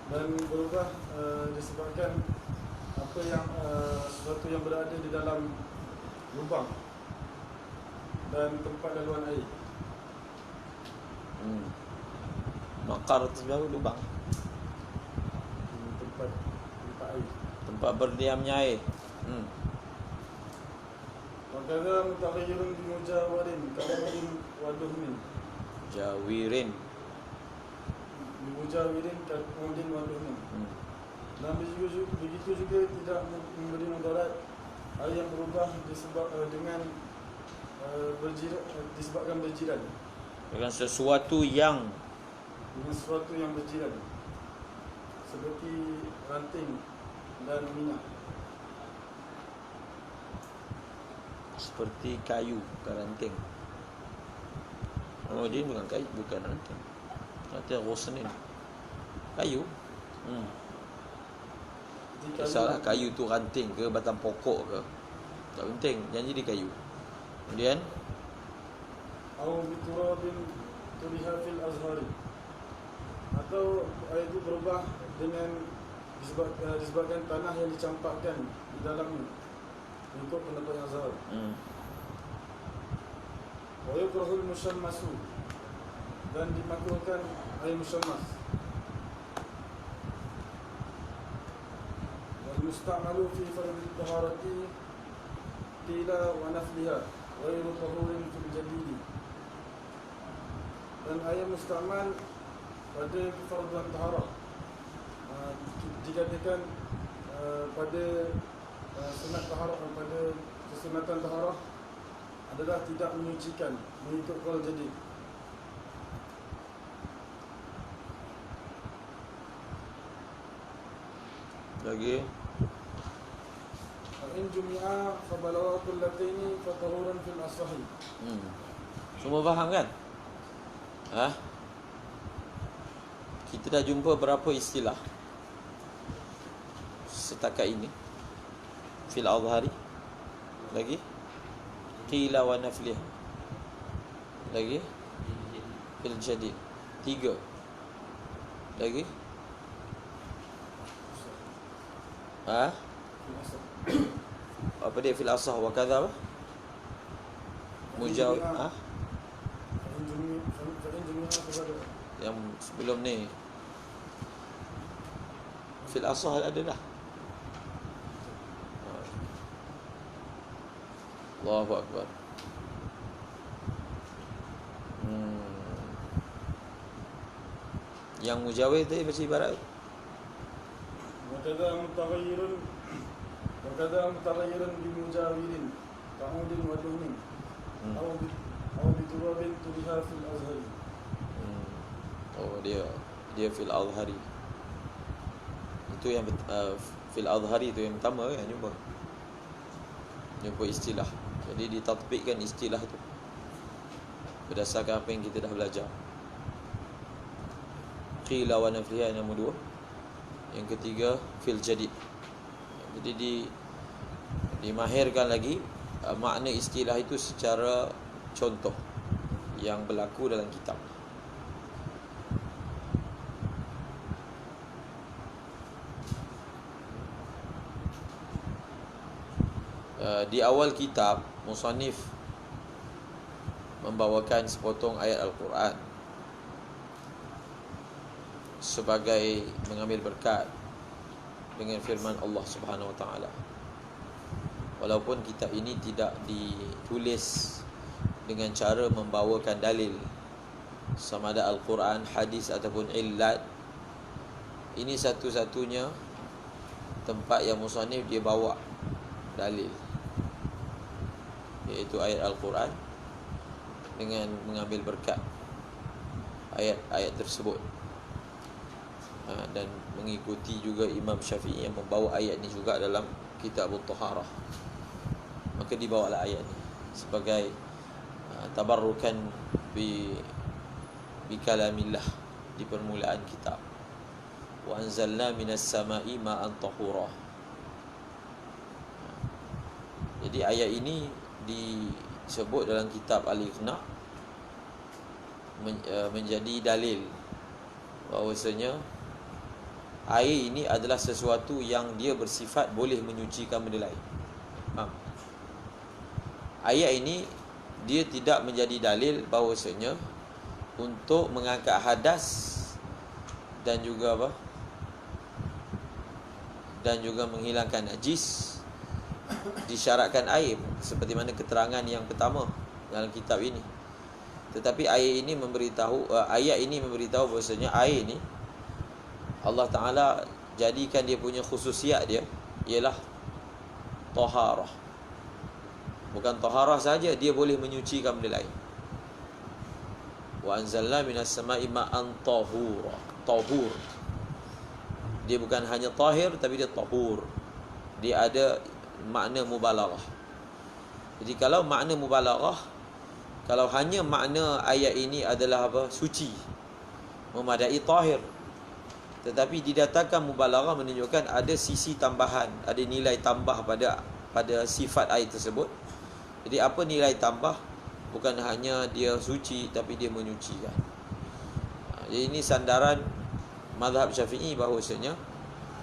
Dan berubah disebabkan apa yang sesuatu yang berada di dalam lubang dan tempat laluan air. Makar itu sebenarnya lubang, Tempat air. tempat berdiamnya air. Wakadha mutaghayyirun bi mujawarin ka'udin wa duhnin. Jawirin. Bi mujawirin ka'udin wa duhnin. Dan begitu juga tidak memberi mudarat air yang berubah dengan disebabkan berjiran. Dengan sesuatu yang berjiran, seperti ranting dan minyak. Seperti kayu, bukan ranting. Oh, dia bukan kayu, bukan ranting. Ranting rosnin. Kayu. Salah, kayu tu ranting ke batang pokok ke, tak penting, yang jadi kayu. Kemudian Au biturabin tuliha fil azhari, atau air itu berubah dengan disebabkan tanah yang dicampakkan di dalamnya, untuk pendapat yang Azhar. Wa yukrahul musyammasu, dan dimakruhkan air musyammas. Wal musta'malu fi fardhi taharati qila wa nafliha ghairu tahurin fil jadidi. Dan air mustamal pada farduan taharah dikatakan pada sunat taharah, pada kesunatan taharah adalah tidak menyucikan mengikut qaul jadid. lagi In jumi'a fa balagha kullataini fa tahuran fil asahi. Semua faham kan? Kita dah jumpa berapa istilah setakat ini. Fil azhari, lagi qila wa naflih, lagi fil jadid, 3 lagi. Apa dia fil asah wa kadza apa? Mujawab. Yang sebelum ni fil asah ada dah. Allahu akbar. Yang mujawid tadi baca ibarat Wakadha mutaghayyirun bi mujawirin ka'udin wa duhnin aw bi turabin tuliha fil azhari. Oh, dia fil azhari. Itu yang fil azhari itu yang pertama yang jumpa istilah. Jadi ditatbikkan istilah tu berdasarkan apa yang kita dah belajar. Qila wa nafliha yang nombor 2. Yang ketiga fil jadid. Jadi dimahirkan lagi makna istilah itu secara contoh yang berlaku dalam kitab. Di awal kitab musannif membawakan sepotong ayat Al-Quran sebagai mengambil berkat dengan firman Allah Subhanahu Wa Taala. Walaupun kitab ini tidak ditulis dengan cara membawakan dalil sama ada Al-Quran, hadis ataupun illat, ini satu-satunya tempat yang musannif dia bawa dalil, iaitu ayat Al-Quran dengan mengambil berkat ayat-ayat tersebut. Dan mengikuti juga Imam Syafi'i yang membawa ayat ni juga dalam Kitabut Taharah. Maka dibawalah ayat ni sebagai tabarrukan bi kalamillah di permulaan kitab. Wa anzalna minas sama'i ma'an tahura. Jadi ayat ini disebut dalam kitab Al-Iqna menjadi dalil bahwasanya air ini adalah sesuatu yang dia bersifat boleh menyucikan benda lain. Ayat ini dia tidak menjadi dalil bahwasanya untuk mengangkat hadas dan juga apa? Dan juga menghilangkan najis disyaratkan air, seperti mana keterangan yang pertama dalam kitab ini. Tetapi ayat ini memberitahu bahwasanya air ini Allah Ta'ala jadikan dia punya khususiat dia ialah taharah. Bukan taharah saja, dia boleh menyucikan benda lain. Wa anzalna minas sama'i ma'an tahura. Tahur. Dia bukan hanya tahir, tapi dia tahur. Dia ada makna mubalaghah. Jadi kalau makna mubalaghah, kalau hanya makna ayat ini adalah apa? Suci, memadai tahir. Tetapi didatangkan mubalaghah menunjukkan ada sisi tambahan, ada nilai tambah pada sifat air tersebut. Jadi apa nilai tambah? Bukan hanya dia suci, tapi dia menyucikan. Jadi ini sandaran mazhab Syafi'i bahawasanya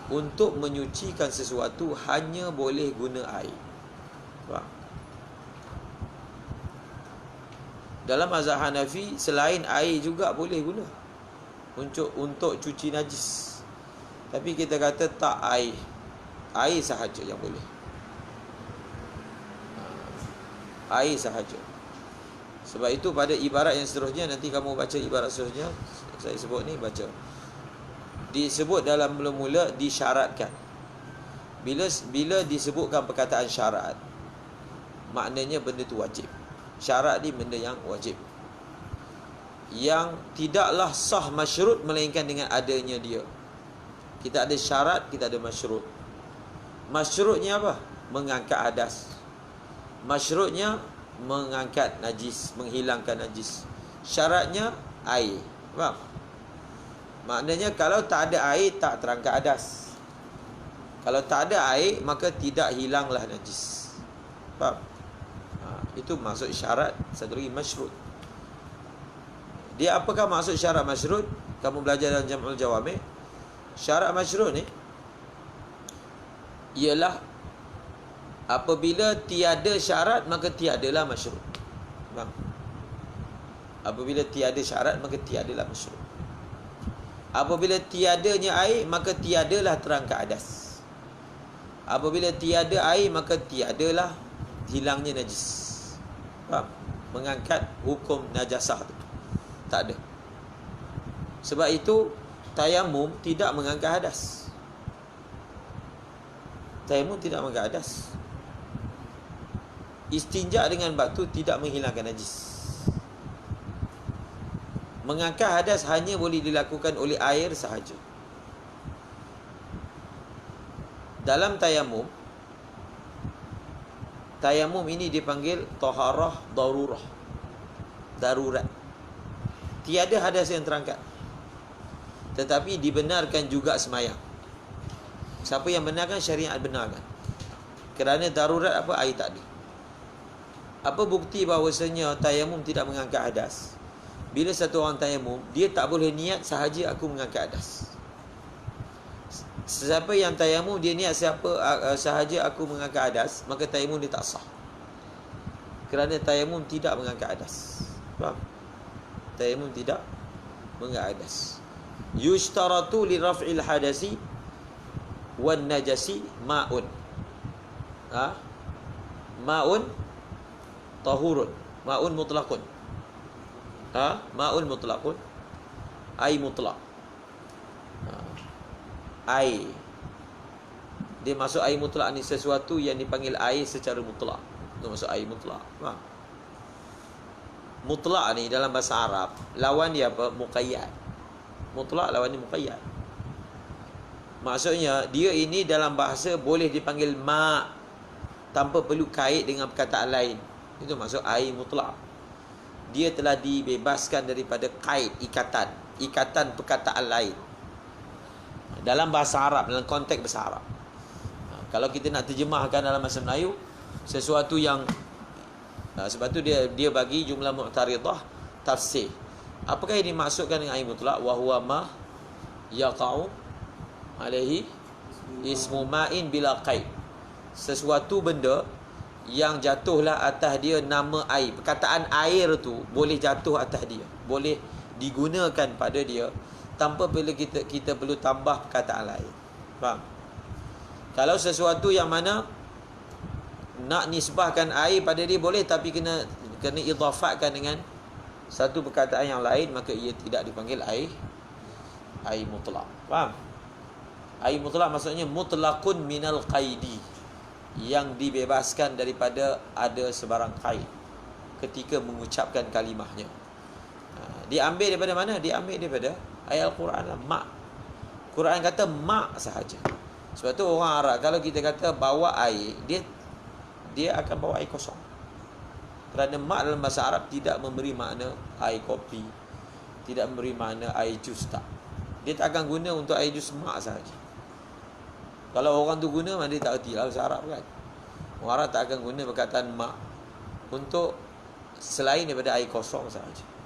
untuk menyucikan sesuatu hanya boleh guna air. Faham? Dalam mazhab Hanafi, selain air juga boleh guna untuk cuci najis. Tapi kita kata tak, air sahaja yang boleh. Air sahaja. Sebab itu pada ibarat yang seterusnya, nanti kamu baca ibarat seterusnya, saya sebut ni, baca. Disebut dalam mula-mula disyaratkan. Bila disebutkan perkataan syarat, maknanya benda tu wajib. Syarat ni benda yang wajib, yang tidaklah sah masyrut melainkan dengan adanya dia. Kita ada syarat, kita ada masyrut. Masyrutnya apa? Mengangkat hadas. Masyrutnya mengangkat najis, menghilangkan najis. Syaratnya air. Faham? Maknanya kalau tak ada air, tak terangkat hadas. Kalau tak ada air, maka tidak hilanglah najis. Faham? Itu maksud syarat. Satu lagi masyrut. Dia apakah maksud syarat masyrut? Kamu belajar dalam Jam'ul Jawami'. Syarat masyrut ni ialah apabila tiada syarat, maka tiadalah masyrut. Faham? Apabila tiada syarat, maka tiadalah masyrut. Apabila tiadanya air, maka tiadalah terangkat hadas. Apabila tiada air, maka tiadalah hilangnya najis. Faham? Mengangkat hukum najasah tu tak ada. Sebab itu tayamum tidak mengangkat hadas. Tayamum tidak mengangkat hadas. Istinja dengan batu tidak menghilangkan najis. Mengangkat hadas hanya boleh dilakukan oleh air sahaja. Dalam tayamum ini dipanggil taharah darurah. Darurat. Tiada hadas yang terangkat, tetapi dibenarkan juga semayang. Siapa yang benarkan? Syariat benarkan. Kerana darurat apa? Air tak ada. Apa bukti bahawasanya tayamum tidak mengangkat hadas? Bila satu orang tayamum, dia tak boleh niat sahaja aku mengangkat hadas. Siapa yang tayamum, dia niat sahaja aku mengangkat hadas, maka tayamum dia tak sah. Kerana tayamum tidak mengangkat hadas. Faham? Tayamum tidak mengangkat hadas. Yushtaratu li raf'il hadasi wan najasi ma'un. Ma'un tahurun, ma'un mutlaqun. Ma'un mutlaqun, air mutlaq. Air, dia masuk air mutlak ni sesuatu yang dipanggil air secara mutlak. Itu masuk air mutlak. Faham? Mutlak ni dalam bahasa Arab, lawan dia apa? Muqayyad. Mutlak lawan dia muqayyad. Maksudnya dia ini dalam bahasa boleh dipanggil ma' tanpa perlu kait dengan perkataan lain. Itu maksud air mutlak. Dia telah dibebaskan daripada kait, ikatan perkataan lain. Dalam bahasa Arab, dalam konteks bahasa Arab. Kalau kita nak terjemahkan dalam bahasa Melayu, sesuatu yang sebab tu dia bagi jumlah mu'taridah tafsir. Apakah yang dimaksudkan dengan air mutlak? Wa huwa ma yaqa'u alaihi ismu ma'in bila qaid. Sesuatu benda yang jatuhlah atas dia nama air. Perkataan air tu boleh jatuh atas dia, boleh digunakan pada dia tanpa perlu kita perlu tambah perkataan lain. Faham? Kalau sesuatu yang mana nak nisbahkan air pada dia boleh, tapi kena idhafatkan dengan satu perkataan yang lain, maka ia tidak dipanggil air mutlak. Faham? Air mutlak maksudnya mutlaqun minal qaidi, yang dibebaskan daripada ada sebarang qaid ketika mengucapkan kalimahnya. Diambil daripada mana? Diambil daripada ayat Al-Quran lah. Mak. Quran kata mak sahaja. Sebab tu orang Arab kalau kita kata bawa air, dia akan bawa air kosong. Kerana mak dalam bahasa Arab tidak memberi makna air kopi, tidak memberi makna air jus, tak. Dia tak akan guna untuk air jus mak sahaja. Kalau orang tu guna, dia tak erti lah bahasa Arab kan. Orang Arab tak akan guna perkataan mak untuk selain daripada air kosong sahaja.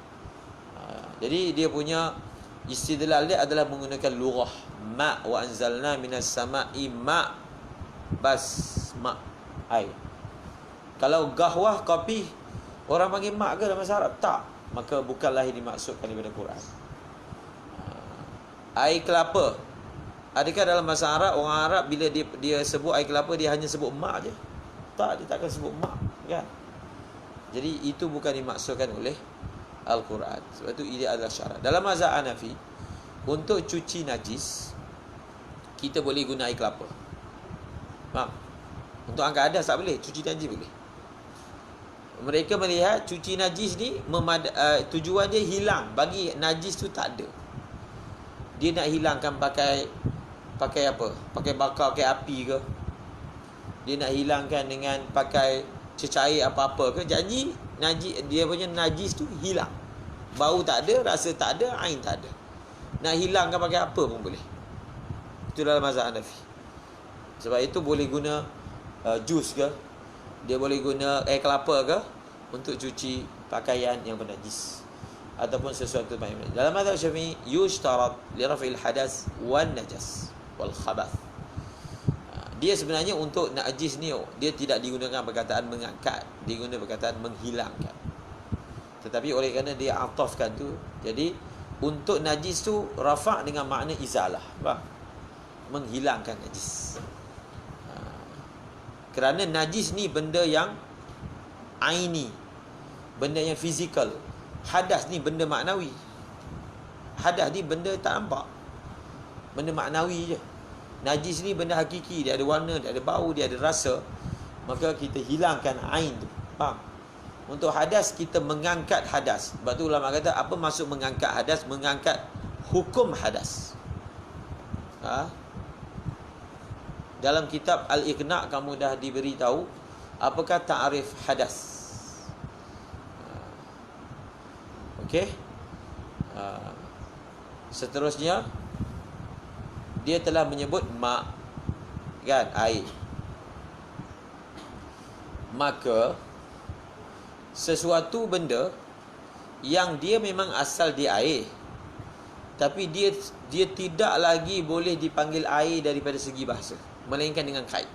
Jadi dia punya istidlal dia adalah menggunakan lughah. Ma' wa anzalna minas sama'i ma', bas ma' air. Kalau gahwah kopi, orang panggil mak ke dalam bahasa Arab? Tak. Maka bukanlah yang dimaksudkan daripada Quran. Air kelapa, adakah dalam bahasa Arab, orang Arab bila dia sebut air kelapa, dia hanya sebut mak je? Tak, dia takkan sebut mak kan. Jadi itu bukan dimaksudkan oleh Al-Quran. Sebab itu ia adalah syarat. Dalam mazhab Hanafi, untuk cuci najis kita boleh guna air kelapa. Faham? Untuk angkat hadas tak boleh, cuci najis boleh. Mereka melihat cuci najis ni tujuan dia hilang, bagi najis tu tak ada. Dia nak hilangkan pakai apa? Pakai bakar, pakai api ke? Dia nak hilangkan dengan pakai cecair apa-apa ke? Jadi dia punya najis tu hilang. Bau tak ada, rasa tak ada, ain tak ada. Nak hilangkan pakai apa pun boleh. Itu dalam mazhab Hanafi. Sebab itu boleh guna jus ke, dia boleh guna air kelapa ke untuk cuci pakaian yang bernajis ataupun sesuatu yang bernajis. Dalam mazhab Syafi'i, yushtarat li raf'il hadas wan najas wal khabath. Dia sebenarnya untuk najis ni dia tidak digunakan perkataan mengangkat, digunakan perkataan menghilangkan. Tetapi oleh kerana dia atafkan tu, jadi untuk najis tu rafa' dengan makna izalah. Faham? Menghilangkan najis. Kerana najis ni benda yang aini, benda yang fizikal. Hadas ni benda maknawi. Hadas ni benda tak nampak, benda maknawi je. Najis ni benda hakiki, dia ada warna, dia ada bau, dia ada rasa. Maka kita hilangkan ain tu. Faham? Untuk hadas, kita mengangkat hadas. Sebab tu ulama kata, apa maksud mengangkat hadas? Mengangkat hukum hadas. Dalam kitab Al-Iqna' kamu dah diberitahu apakah ta'arif hadas. Okey. Seterusnya dia telah menyebut ma', kan, air. Maka sesuatu benda yang dia memang asal dia air, tapi dia tidak lagi boleh dipanggil air daripada segi bahasa, melainkan dengan kaid,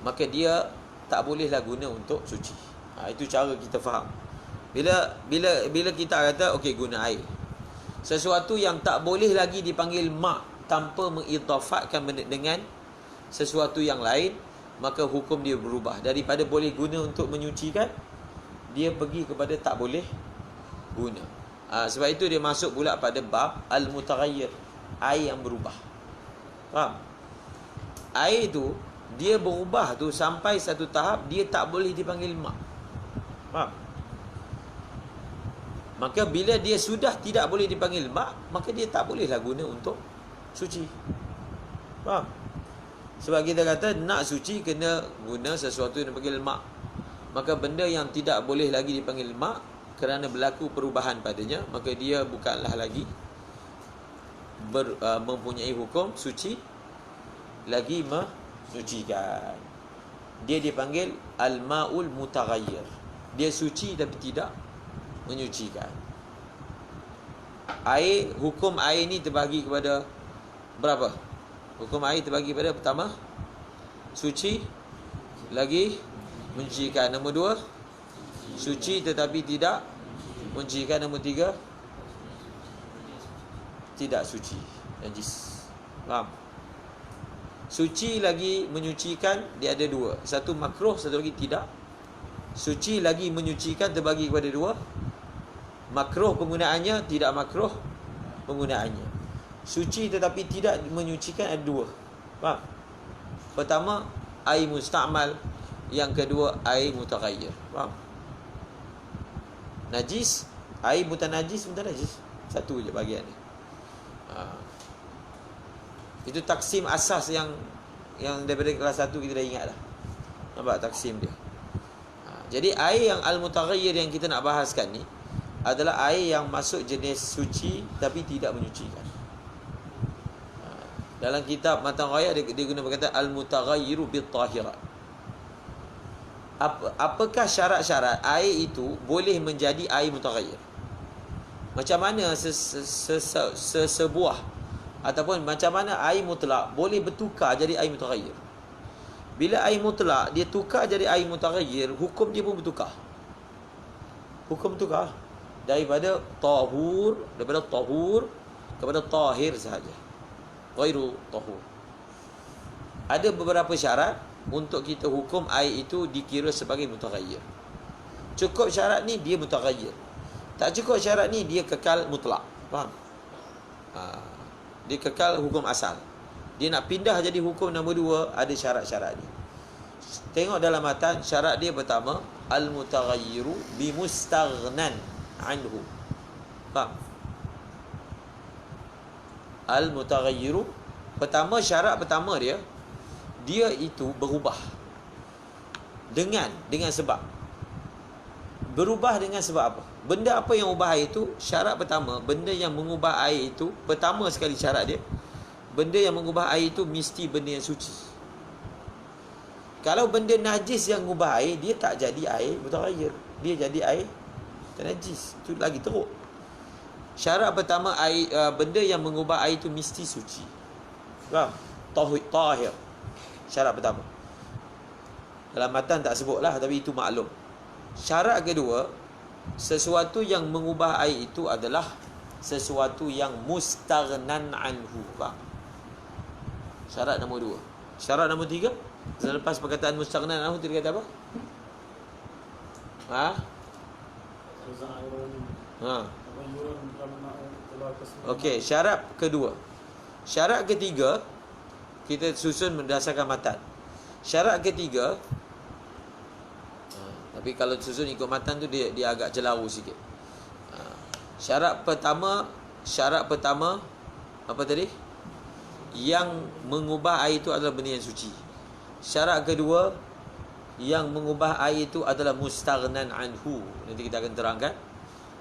maka dia tak bolehlah guna untuk suci. Itu cara kita faham. Bila kita kata okey guna air, sesuatu yang tak boleh lagi dipanggil ma' tanpa mengidhafatkan dengan sesuatu yang lain, maka hukum dia berubah. Daripada boleh guna untuk menyucikan, dia pergi kepada tak boleh guna. Sebab itu dia masuk pula pada bab al-mutaghayyir, air yang berubah. Faham? Air tu dia berubah tu sampai satu tahap dia tak boleh dipanggil ma'. Faham? Maka bila dia sudah tidak boleh dipanggil ma', maka dia tak bolehlah guna untuk suci. Faham? Sebab kita kata nak suci kena guna sesuatu yang dipanggil ma'. Maka benda yang tidak boleh lagi dipanggil ma' kerana berlaku perubahan padanya, maka dia bukanlah lagi mempunyai hukum suci, lagi menyucikan. Dia dipanggil al-ma'ul mutaghayyir. Dia suci tapi tidak menyucikan. Air, hukum air ni terbagi kepada berapa? Hukum air terbagi kepada pertama, suci, lagi menyucikan. Nombor 2, suci tetapi tidak menyucikan. Nombor 3, tidak suci, najis. Faham? Suci lagi menyucikan, dia ada 2. Satu makruh, satu lagi tidak. Suci lagi menyucikan terbagi kepada 2. Makruh penggunaannya, tidak makruh penggunaannya. Suci tetapi tidak menyucikan ada 2. Faham? Pertama, air musta'mal. Yang kedua, air mutaghayyir. Faham? Najis, air mutanajis, mutanajis. Satu je bahagian ni. Itu taksim asas yang daripada kelas 1 kita dah ingat dah. Nampak taksim dia. Jadi air yang al-mutaghayyir yang kita nak bahaskan ni adalah air yang masuk jenis suci tapi tidak menyucikan. Dalam kitab Matan Ghayah dia guna perkataan al-mutaghayyiru bit-tahirat. Apakah syarat-syarat air itu boleh menjadi air mutaghayyir? Macam mana sebuah ataupun macam mana air mutlak boleh bertukar jadi air mutaghayyir? Bila air mutlak dia tukar jadi air mutaghayyir, hukum dia pun bertukar. Hukum tukar daripada tahur kepada tahir sahaja, ghairu tahur. Ada beberapa syarat untuk kita hukum air itu dikira sebagai mutaghayyir. Cukup syarat ni dia mutaghayyir, tak cukup syarat ni dia kekal mutlak. Faham? Dia kekal hukum asal. Dia nak pindah jadi hukum nombor 2, ada syarat-syarat dia. Tengok dalam matan, syarat dia pertama, al-mutaghayyiru bimustaghnan anhu. Faham? Al-mutaghayyiru, pertama, syarat pertama dia itu berubah dengan sebab. Berubah dengan sebab apa? Benda apa yang ubah air itu? Syarat pertama, benda yang mengubah air itu, pertama sekali syarat dia, benda yang mengubah air itu mesti benda yang suci. Kalau benda najis yang mengubah air, dia tak jadi air mutaghayyir, dia jadi air najis. Itu lagi teruk. Syarat pertama, air, benda yang mengubah air itu mesti suci. Faham? Tahir. Syarat pertama. Dalam matan tak sebutlah, tapi itu maklum. Syarat kedua, sesuatu yang mengubah air itu adalah sesuatu yang mustaghnan anhu. Faham? Syarat nombor 2. Syarat nombor 3, selepas perkataan mustaghnan anhu, dia kata apa? Okey, syarat kedua. Syarat ketiga, kita susun berdasarkan matan. Syarat ketiga, tapi kalau susun ikut matan tu dia agak jelaru sikit. Syarat pertama apa tadi? Yang mengubah air itu adalah benda yang suci. Syarat kedua, yang mengubah air itu adalah mustaghnan anhu. Nanti kita akan terangkan.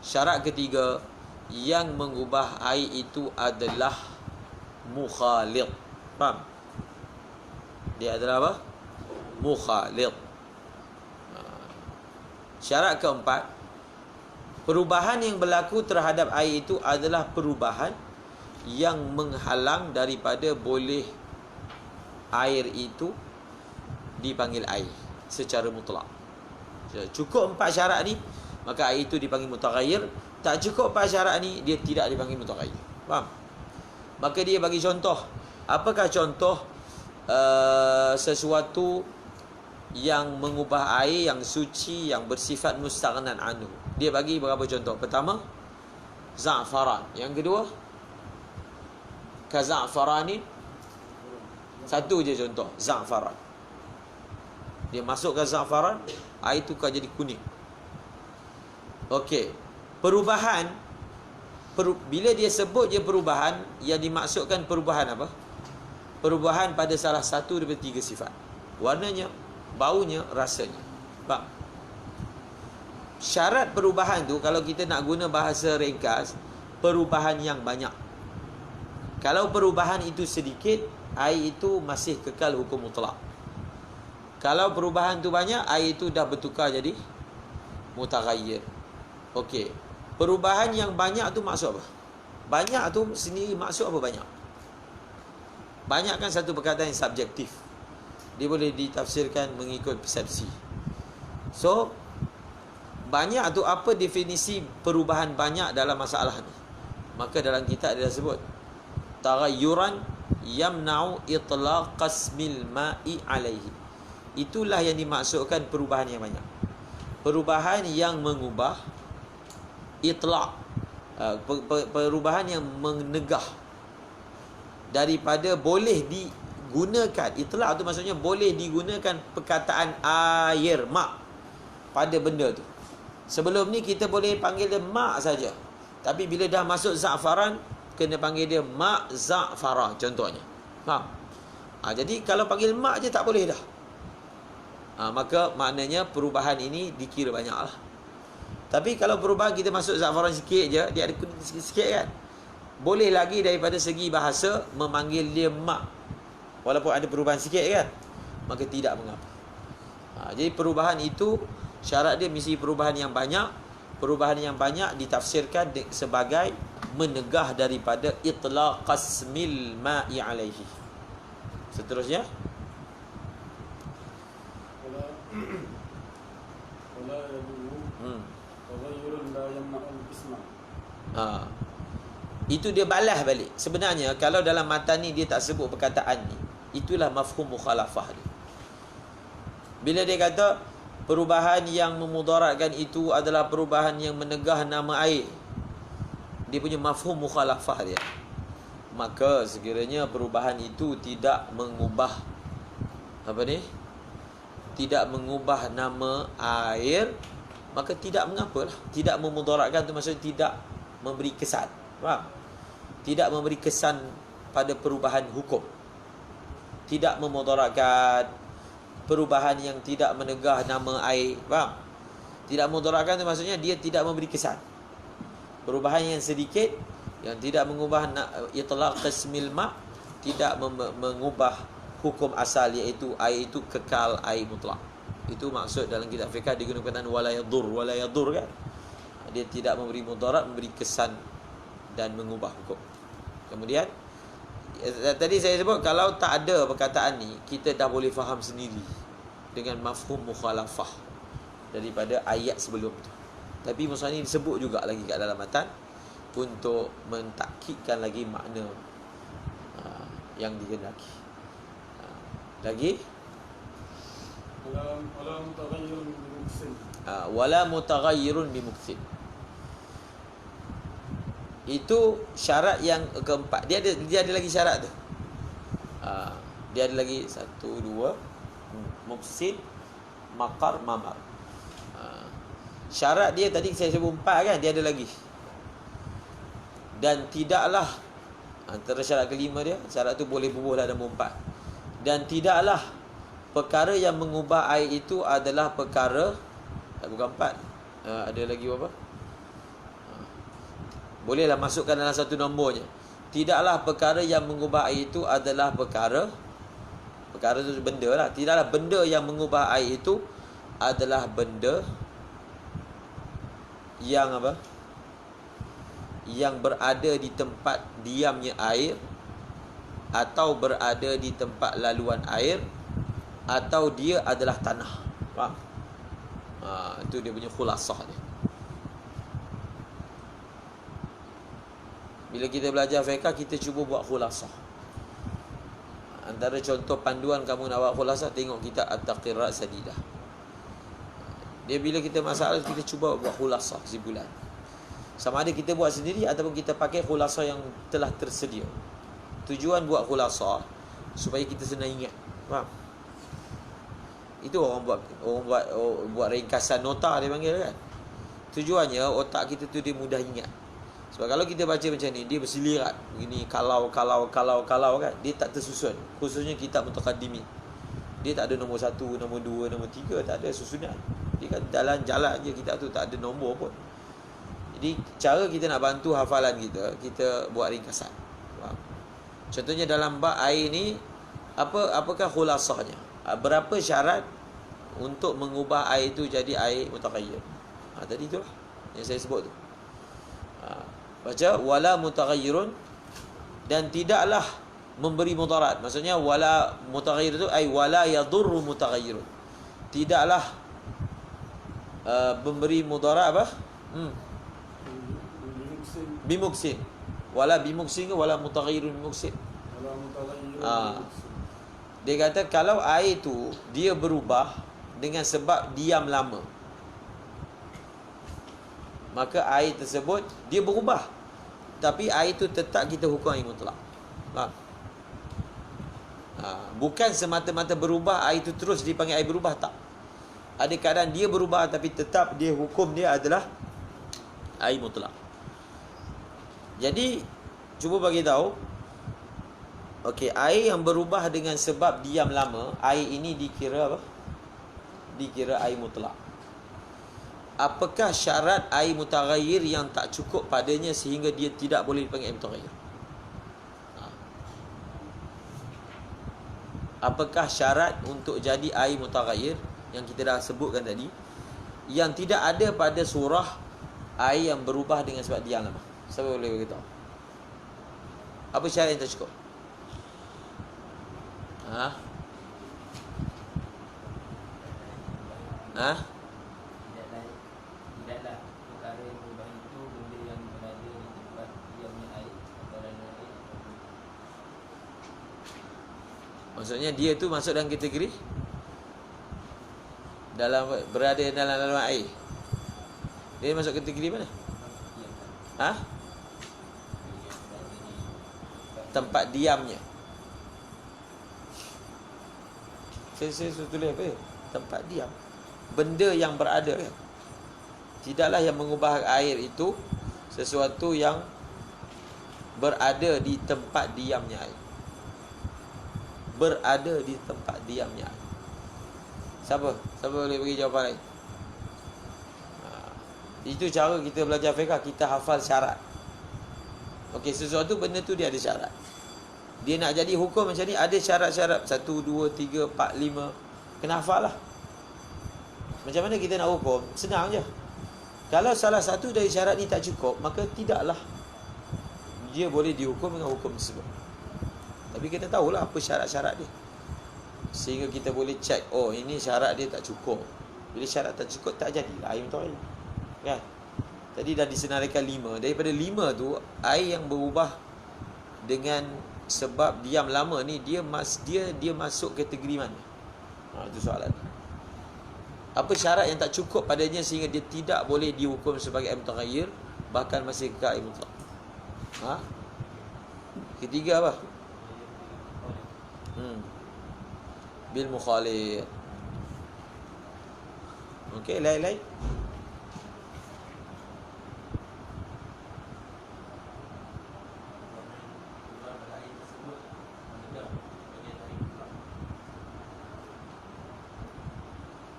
Syarat ketiga, yang mengubah air itu adalah mukhalid. Faham? Dia adalah apa? Mukhalid. Syarat keempat, perubahan yang berlaku terhadap air itu adalah perubahan yang menghalang daripada boleh air itu dipanggil air secara mutlak. Cukup 4 syarat ni, maka air itu dipanggil mutaghayyir. Tak cukup 4 syarat ni, dia tidak dipanggil mutaghayyir. Faham? Maka dia bagi contoh. Apakah contoh sesuatu yang mengubah air yang suci, yang bersifat mustaghnan anhu? Dia bagi beberapa contoh. Pertama, za'faran. Yang kedua, kaza'faranin. Satu je contoh, za'faran. Dia masukkan za'faran, air tu kan jadi kuning. Okey. Perubahan, bila dia sebut je perubahan, yang dimaksudkan perubahan apa? Perubahan pada salah satu daripada 3 sifat. Warnanya, baunya, rasanya. Faham? Syarat perubahan tu, kalau kita nak guna bahasa ringkas, perubahan yang banyak. Kalau perubahan itu sedikit, air itu masih kekal hukum mutlak. Kalau perubahan tu banyak, air itu dah bertukar jadi mutaghayyir. Okey. Perubahan yang banyak tu maksud apa? Banyak tu sendiri maksud apa banyak? Banyak kan satu perkataan yang subjektif. Dia boleh ditafsirkan mengikut persepsi. So, banyak tu apa definisi perubahan banyak dalam masalah ni? Maka dalam kitab dia sebut taghayyuran yamna'u itlaq qasmil ma'i alaihi. Itulah yang dimaksudkan perubahan yang banyak. Perubahan yang mengubah itlaq, perubahan yang menegah daripada boleh digunakan. Itlaq tu maksudnya boleh digunakan perkataan air, mak pada benda tu. Sebelum ni kita boleh panggil dia mak saja. Tapi bila dah masuk za'faran, kena panggil dia mak za'farah contohnya. Faham? Jadi kalau panggil mak je tak boleh dah. Maka maknanya perubahan ini dikira banyak lah. Tapi kalau perubahan kita masuk za'faran sikit je, dia ada sikit-sikit kan. Boleh lagi daripada segi bahasa memanggil dia mak. Walaupun ada perubahan sikit kan. Maka tidak mengapa. Jadi perubahan itu syarat dia mesti perubahan yang banyak. Perubahan yang banyak ditafsirkan sebagai menegah daripada itlaq qasmil ma'i alaihi. Seterusnya wala yadullu taghayyurun la yamna'ul isma. Itu dia balas balik. Sebenarnya kalau dalam matan ni dia tak sebut perkataan ni, itulah mafhum mukhalafah dia. Bila dia kata perubahan yang memudaratkan itu adalah perubahan yang menegah nama air, dia punya mafhum mukhalafah dia, maka sekiranya perubahan itu tidak mengubah tidak mengubah nama air, maka tidak mengapalah. Tidak memudaratkan tu maksudnya tidak memberi kesan. Faham? Tidak memberi kesan pada perubahan hukum. Tidak memudaratkan perubahan yang tidak menegah nama air. Faham? Tidak memudaratkan tu maksudnya dia tidak memberi kesan. Perubahan yang sedikit yang tidak mengubah itlaq qismil ma, tidak mengubah hukum asal, iaitu air itu kekal air mutlak. Itu maksud dalam kitab fiqh digunakan wala yadur kan. Dia tidak memberi mudarat, memberi kesan dan mengubah hukum. Kemudian tadi saya sebut kalau tak ada perkataan ni, kita dah boleh faham sendiri dengan mafhum mukhalafah daripada ayat sebelum tu. Tapi musannif disebut juga lagi kat dalam matan untuk mentakkidkan lagi makna yang dikehendaki. Lagi wala mutaghayyirun bimuksin. Wala mutaghayyirun bimuksin. Itu syarat yang keempat. Dia ada lagi syarat tu. Dia ada lagi 1 2 muksin, maqar, mamar. Syarat dia tadi saya sebut 4 kan, dia ada lagi. Dan tidaklah antara syarat kelima dia, syarat tu boleh bubuhlah nombor 4. Dan tidaklah perkara yang mengubah air itu adalah perkara, bukan 4. Ada lagi apa? Bolehlah masukkan dalam satu nombornya. Tidaklah perkara yang mengubah air itu adalah perkara itu benda lah. Tidaklah benda yang mengubah air itu adalah benda yang apa? Yang berada di tempat diamnya air, atau berada di tempat laluan air, atau dia adalah tanah. Faham? Itu dia punya khulasah dia. Bila kita belajar fiqh, kita cuba buat khulasah. Antara contoh panduan kamu nak buat khulasah, tengok kitab At-Taqrirat Sadidah. Dia bila kita masalah, kita cuba buat khulasah, kesimpulan. Sama ada kita buat sendiri ataupun kita pakai khulasah yang telah tersedia. Tujuan buat khulasah supaya kita senang ingat. Faham? Itu orang buat ringkasan nota dia panggil kan. Tujuannya otak kita tu dia mudah ingat. Sebab kalau kita baca macam ni, dia berselirat begini, kalau kan, dia tak tersusun. Khususnya kitab mutaqaddimin. Dia tak ada nombor 1, nombor 2, nombor 3, tak ada susunan. Dia kan jalan-jalan je kitab tu, tak ada nombor pun. Jadi cara kita nak bantu hafalan kita buat ringkasan. Faham? Contohnya dalam bab air ni, apakah khulasahnya? Berapa syarat untuk mengubah air itu jadi air mutaghayyir? Tadi itulah yang saya sebut tu. Baca wala mutaghayyirun, dan tidaklah memberi mudarat. Maksudnya wala mutaghayyir itu ai wala yadurru mutaghayyirun. Tidaklah memberi mudarat apa? Bimuksin. Wala bimuksin ke wala mutaghayyirun bimuksin. Dia kata kalau air tu dia berubah dengan sebab diam lama, maka air tersebut dia berubah, tapi air tu tetap kita hukum air mutlak. Bukan semata-mata berubah air tu terus dipanggil air berubah, tak. Ada keadaan dia berubah tapi tetap dia hukum dia adalah air mutlak. Jadi cuba bagi tahu, okey, air yang berubah dengan sebab diam lama, air ini dikira apa? Dikira air mutlak. Apakah syarat air mutaghayyir yang tak cukup padanya sehingga dia tidak boleh dipanggil air mutaghayyir? Apakah syarat untuk jadi air mutaghayyir yang kita dah sebutkan tadi, yang tidak ada pada surah air yang berubah dengan sebab diam lama? Siapa boleh beritahu? Apa syarat yang tak cukup? Tidaklah perkara yang berubah itu benda yang berada di tempat diamnya air atau lain air. Maksudnya dia tu masuk dalam kategori berada dalam air. Dia masuk kategori mana? Tempat diamnya. Saya tulis apa ya? Tempat diam. Benda yang berada kan? Tidaklah yang mengubah air itu sesuatu yang berada di tempat diamnya air. Berada di tempat diamnya air. Siapa boleh bagi jawapan lain? Itu cara kita belajar fiqh, kita hafal syarat. Okey, sesuatu benda tu dia ada syarat. Dia nak jadi hukum macam ni, ada syarat-syarat 1, 2, 3, 4, 5. Kena hafal lah. Macam mana kita nak hukum? Senang je. Kalau salah satu dari syarat ni tak cukup, maka tidaklah dia boleh dihukum dengan hukum tersebut. Tapi kita tahulah apa syarat-syarat dia, sehingga kita boleh check, oh ini syarat dia tak cukup. Bila syarat tak cukup, tak jadilah air mutaghayyir. Kan? Tadi dah disenaraikan 5. Daripada 5 tu, air yang berubah dengan sebab diam lama ni, dia masuk kategori mana? Itu soalan. Apa syarat yang tak cukup padanya sehingga dia tidak boleh dihukum sebagai air mutaghayyir, bahkan masih kekal air mutlak? Ketiga apa? Bil mukhalif. Okey, lain-lain.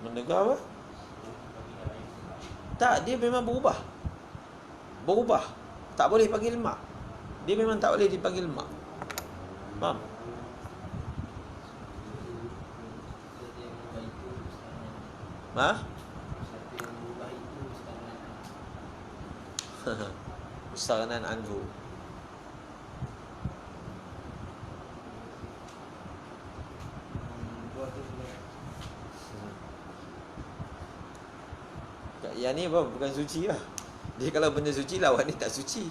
Mendengar apa? Tak, dia memang berubah. Tak boleh panggil mak. Dia memang tak boleh dipanggil mak. Faham? Mustaghnan anhu. Yang ni apa? Bukan suci lah. Dia kalau benda suci, lawan ni tak suci.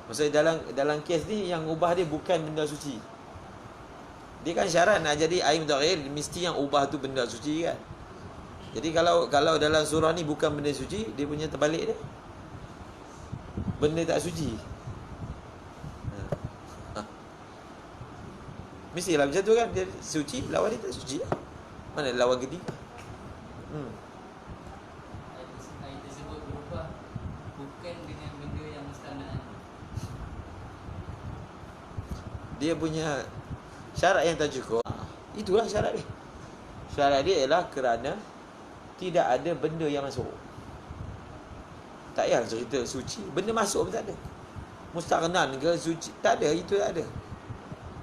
Maksudnya dalam kes ni, yang ubah dia bukan benda suci. Dia kan syarat nak jadi air mutaghayyir, mesti yang ubah tu benda suci kan. Jadi kalau dalam surah ni bukan benda suci, dia punya terbalik dia, benda tak suci. Mestilah macam tu kan. Dia suci, lawan dia tak suci. Mana lawan ketiga? Air tersebut berubah bukan dengan benda yang mustahil. Dia punya syarat yang tak cukup. Itulah syarat dia. Syarat dia ialah kerana tidak ada benda yang masuk. Tak payah cerita suci, benda masuk pun tak ada. Mustaghnan ke suci, tak ada, itu tak ada.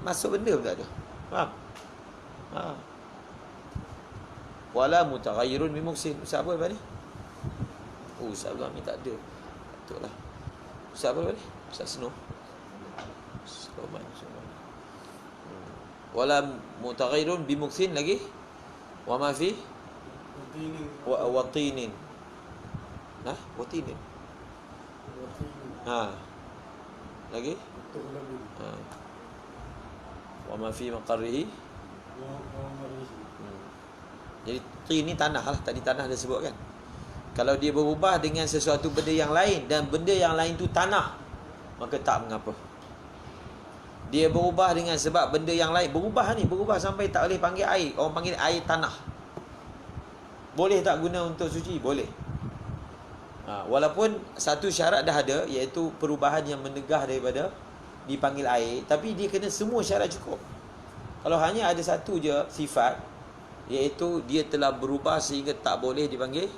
Masuk benda pun tak ada. Faham? Wala mutaghayyirun bimuksin. Ustaz apa lepas ni? Ustaz Abdul Hamid tak ada. Betul lah. Ustaz apa lepas ni? Ustaz Snow. Sloman. Wala mutaghayyirun bimukthin lagi. Wa ma fi wa tinin. Nah, wa tinin. Ha. Lagi? Ha. Wa ma fi maqarrihi. Jadi tin ni tanah lah. Tadi tanah dah sebut kan. Kalau dia berubah dengan sesuatu benda yang lain dan benda yang lain tu tanah, maka tak mengapa. Dia berubah dengan sebab benda yang lain. Berubah sampai tak boleh panggil air. Orang panggil air tanah. Boleh tak guna untuk suci? Boleh. Walaupun satu syarat dah ada, iaitu perubahan yang menegah daripada dipanggil air, tapi dia kena semua syarat cukup. Kalau hanya ada satu je sifat, iaitu dia telah berubah sehingga tak boleh dipanggil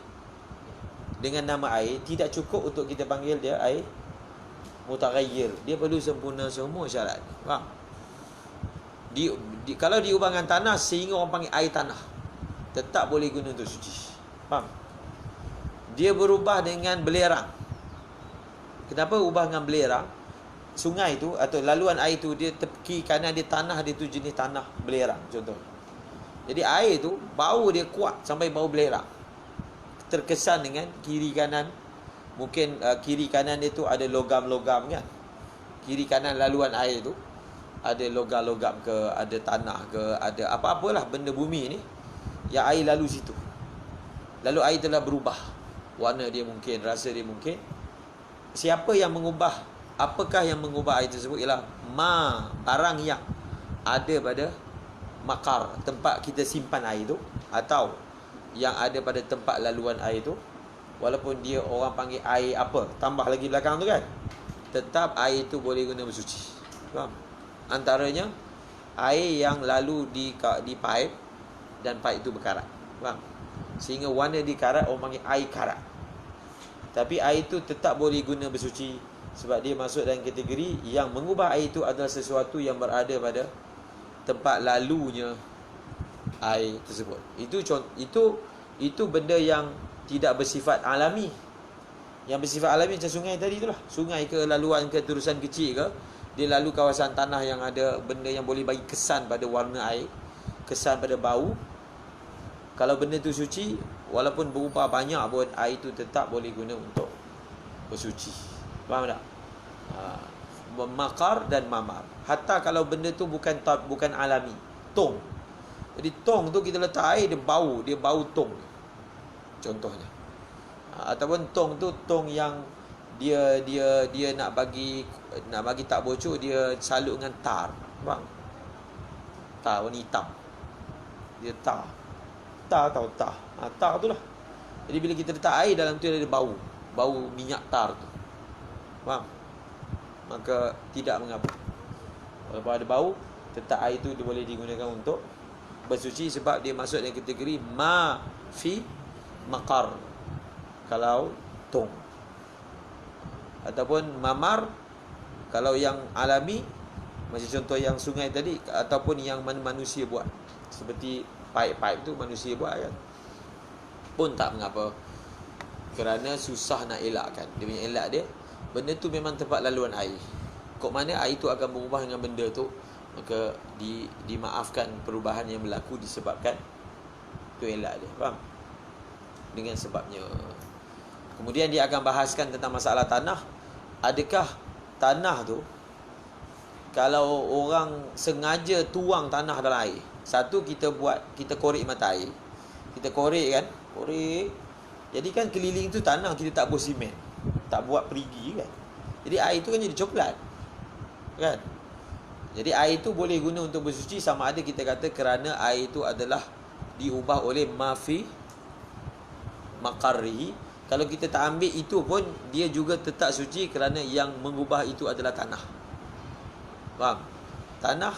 dengan nama air, tidak cukup untuk kita panggil dia air mutaghayyir. Dia perlu sempurna semua syarat. Faham? Kalau diubah dengan tanah sehingga orang panggil air tanah, tetap boleh guna untuk suci. Faham? Dia berubah dengan belerang. Kenapa ubah dengan belerang? Sungai tu atau laluan air tu, dia tepi kanan dia tanah, dia tu jenis tanah belerang contoh. Jadi air tu bau dia kuat sampai bau belerang. Terkesan dengan kiri kanan. Mungkin kiri kanan dia tu ada logam-logam kan. Kiri kanan laluan air tu ada logam-logam ke, ada tanah ke, ada apa-apalah benda bumi ni yang air lalu situ. Lalu air telah berubah. Warna dia mungkin, rasa dia mungkin. Siapa yang mengubah? Apakah yang mengubah air tersebut? Ialah barang yang ada pada makar, tempat kita simpan air tu, atau yang ada pada tempat laluan air tu. Walaupun dia orang panggil air apa, tambah lagi belakang tu kan, tetap air tu boleh guna bersuci. Faham? Antaranya air yang lalu di paip dan paip itu berkarat. Faham? Sehingga warna di karat, orang panggil air karat. Tapi air itu tetap boleh guna bersuci, sebab dia masuk dalam kategori yang mengubah air itu adalah sesuatu yang berada pada tempat lalunya air tersebut. Itu benda yang tidak bersifat alami. Yang bersifat alami macam sungai tadi itulah. Sungai ke, laluan ke, terusan kecil ke, dia lalu kawasan tanah yang ada benda yang boleh bagi kesan pada warna air, kesan pada bau. Kalau benda tu suci, walaupun berubah banyak pun, air tu tetap boleh guna untuk bersuci. Faham tak? Makar dan mamar. Hatta kalau benda tu bukan alami, tong. Jadi tong tu kita letak air, dia bau tong. Contohnya. Ataupun tong tu tong yang dia nak bagi tak bocor, dia salut dengan tar. Faham? Tar warna hitam. Dia tar. Tar tu lah. Jadi bila kita letak air dalam tu, ada bau minyak tar tu. Faham? Maka tidak mengapa. Walaupun ada bau, tetap air tu dia boleh digunakan untuk bersuci, sebab dia masuk dalam kategori ma fi maqar. Kalau tong. Ataupun mamar, kalau yang alami, macam contoh yang sungai tadi, ataupun yang manusia buat, seperti paip-paip tu manusia buat kan, pun tak mengapa. Kerana susah nak elakkan. Dia punya elak dia, benda tu memang tempat laluan air. Kok mana air tu akan berubah dengan benda tu, maka dimaafkan perubahan yang berlaku disebabkan tu elak dia. Faham? Dengan sebabnya. Kemudian dia akan bahaskan tentang masalah tanah. Adakah tanah tu, kalau orang sengaja tuang tanah dalam air, satu kita korek mata air. Kita korek kan, jadi kan keliling tu tanah, kita tak buat simen, tak buat perigi kan. Jadi air tu kan jadi coklat kan. Jadi air tu boleh guna untuk bersuci, sama ada kita kata kerana air tu adalah diubah oleh mafi maqarrihi. Kalau kita tak ambil itu pun, dia juga tetap suci kerana yang mengubah itu adalah tanah. Faham? Tanah,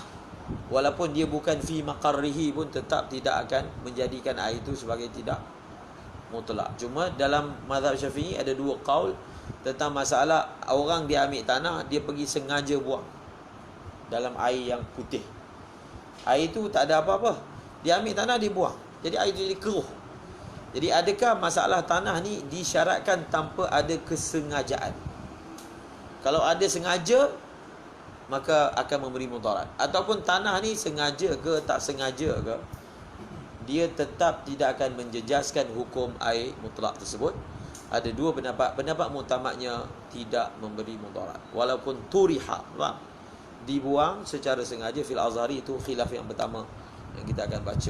walaupun dia bukan fi maqarrihi pun, tetap tidak akan menjadikan air itu sebagai tidak mutlak. Cuma dalam mazhab Syafi'i ada dua qaul tentang masalah orang dia ambil tanah, dia pergi sengaja buang dalam air yang putih. Air itu tak ada apa-apa, dia ambil tanah, dia buang, jadi air itu jadi keruh. Jadi adakah masalah tanah ni disyaratkan tanpa ada kesengajaan? Kalau ada sengaja, maka akan memberi mudarat. Ataupun tanah ni sengaja ke tak sengaja ke, dia tetap tidak akan menjejaskan hukum air mutlak tersebut. Ada dua pendapat. Pendapat mutamaknya tidak memberi mudarat walaupun turiha, faham? Dibuang secara sengaja fil azhari, itu khilaf yang pertama yang kita akan baca.